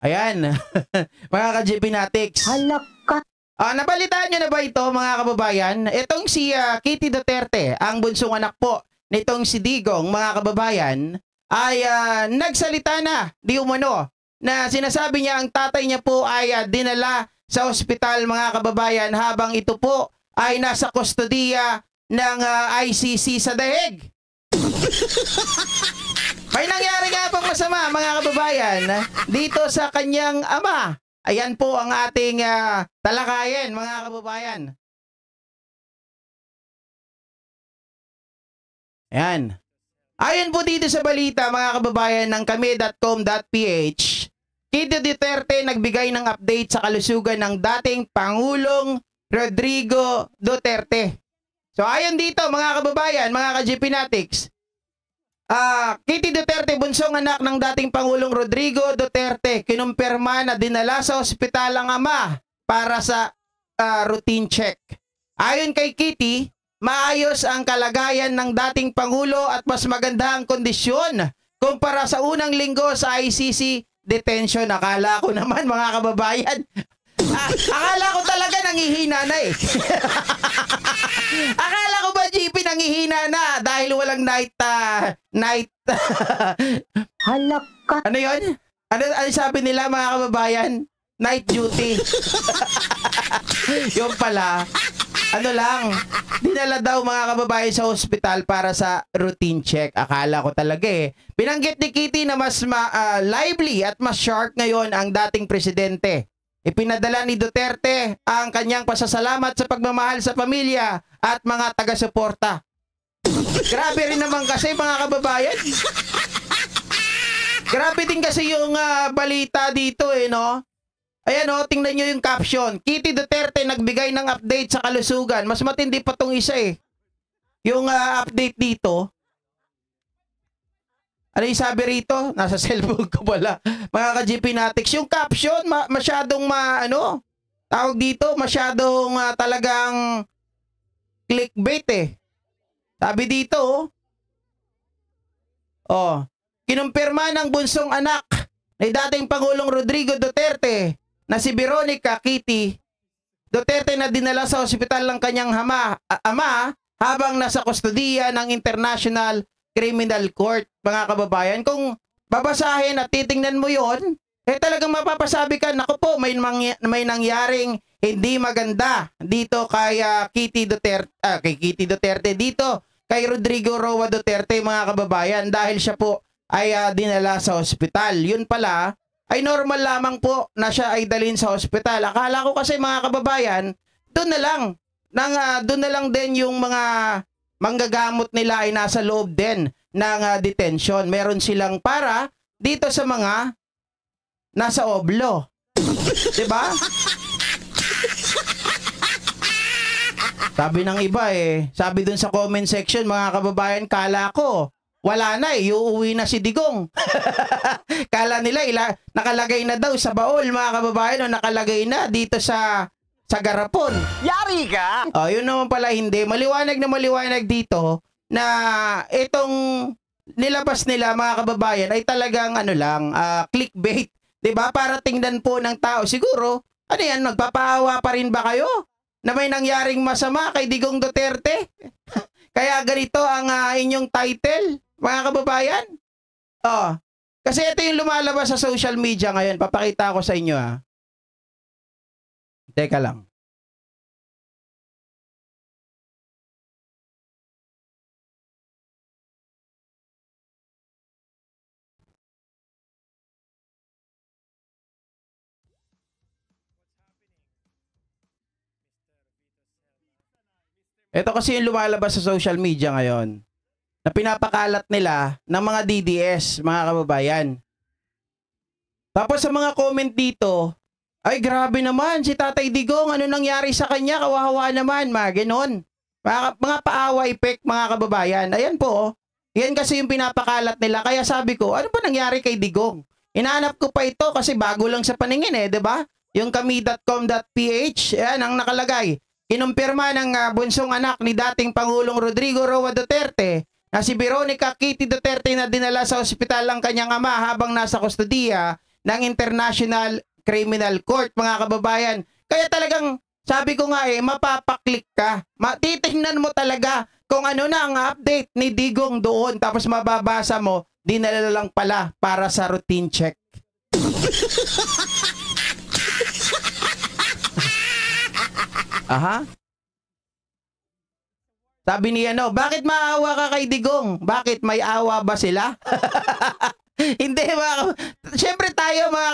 Ayan, mga ka-GPnatics. Halaka. Nabalitaan nyo na ba ito, mga kababayan? Itong si Kitty Duterte, ang bunsong anak po nitong si Digong, mga kababayan, ay nagsalita na, di umano, na sinasabi niya ang tatay niya po ay dinala sa ospital, mga kababayan, habang ito po ay nasa kustodiya ng ICC sa dahig. May nangyari nga pong masama, mga kababayan, dito sa kanyang ama. Ayan po ang ating talakayin, mga kababayan. Ayan. Ayon po dito sa balita, mga kababayan, ng kami.com.ph, Kitty Duterte nagbigay ng update sa kalusugan ng dating Pangulong Rodrigo Duterte. So ayon dito, mga kababayan, mga ka-GPnatics, Kitty Duterte, bunsong anak ng dating Pangulong Rodrigo Duterte, kinumpirma na dinala sa ospital ang ama para sa routine check. Ayon kay Kitty, maayos ang kalagayan ng dating Pangulo at mas maganda ang kondisyon kumpara sa unang linggo sa ICC detention. Akala ko naman, mga kababayan, akala ko talaga nangihina na eh. Akala ko ba, GP, nangihina na dahil walang night Halaka. ano yun? Ano sabi nila, mga kababayan? Night duty. Yung pala, ano lang, dinala daw, mga kababayan, sa hospital para sa routine check. Akala ko talaga eh. Binanggit ni Kitty na mas lively at mas sharp ngayon ang dating presidente. Ipinadala ni Duterte ang kanyang pasasalamat sa pagmamahal sa pamilya at mga taga-suporta. Grabe rin naman kasi, mga kababayan. Grabe din kasi yung balita dito eh, no? Ayan o, tingnan nyo yung caption. Kitty Duterte nagbigay ng update sa kalusugan. Mas matindi pa tong isa eh. Yung update dito. Ano yung sabi rito? Nasa cellphone ko pala. Mga ka-GPnatics. Yung caption, masyadong tawag dito, masyadong talagang clickbait eh. Sabi dito, kinumpirma ng bunsong anak ni dating Pangulong Rodrigo Duterte na si Veronica Kitty Duterte na dinala sa ospital ng kanyang ama habang nasa kustodiya ng International Criminal Court. Mga kababayan, kung babasahin at titingnan mo yon, talagang mapapasabi ka, naku po, may nangyaring hindi maganda dito kay Kitty Duterte, dito kay Rodrigo Roa Duterte, mga kababayan, dahil siya po ay dinala sa ospital. Yun pala ay normal lamang po na siya ay dalhin sa ospital. Akala ko kasi, mga kababayan, doon na lang din yung mga manggagamot nila ay nasa loob din ng detention. Meron silang para dito sa mga nasa oblo. Diba? Sabi ng iba sabi dun sa comment section, mga kababayan, kala ko wala na uuwi na si Digong. Kala nila nakalagay na daw sa baol, mga kababayan, o nakalagay na dito sa garapon. Yari ka! Yun naman pala hindi. Maliwanag na maliwanag dito na itong nilabas nila, mga kababayan, ay talagang clickbait. 'Di ba? Para tingnan po ng tao. Siguro, nagpapaawa pa rin ba kayo na may nangyaring masama kay Digong Duterte? Kaya ganito ang inyong title, mga kababayan. Kasi ito yung lumalabas sa social media ngayon. Papakita ko sa inyo Teka lang. Ito kasi yung lumalabas sa social media ngayon na pinapakalat nila ng mga DDS, mga kababayan. Tapos sa mga comment dito, ay grabe naman si Tatay Digong, ano nangyari sa kanya, kawawa naman, mga ganon. Mga paawa effect, mga kababayan. Ayan po, yan kasi yung pinapakalat nila. Kaya sabi ko, ano ba nangyari kay Digong? Inaanap ko pa ito kasi bago lang sa paningin 'di ba? Yung kami.com.ph, yan ang nakalagay. Kinumpirma ng bunsong anak ni dating Pangulong Rodrigo Roa Duterte na si Veronica Kitty Duterte na dinala sa ospital ang kanyang ama habang nasa kustodiya ng International Criminal Court, mga kababayan. Kaya talagang, sabi ko nga mapapaklik ka. Titingnan mo talaga kung ano na ang update ni Digong doon. Tapos mababasa mo, dinala lang pala para sa routine check. Aha. Sabi niya, bakit maawa ka kay Digong? Bakit may awa ba sila? Hindi, siyempre tayo mga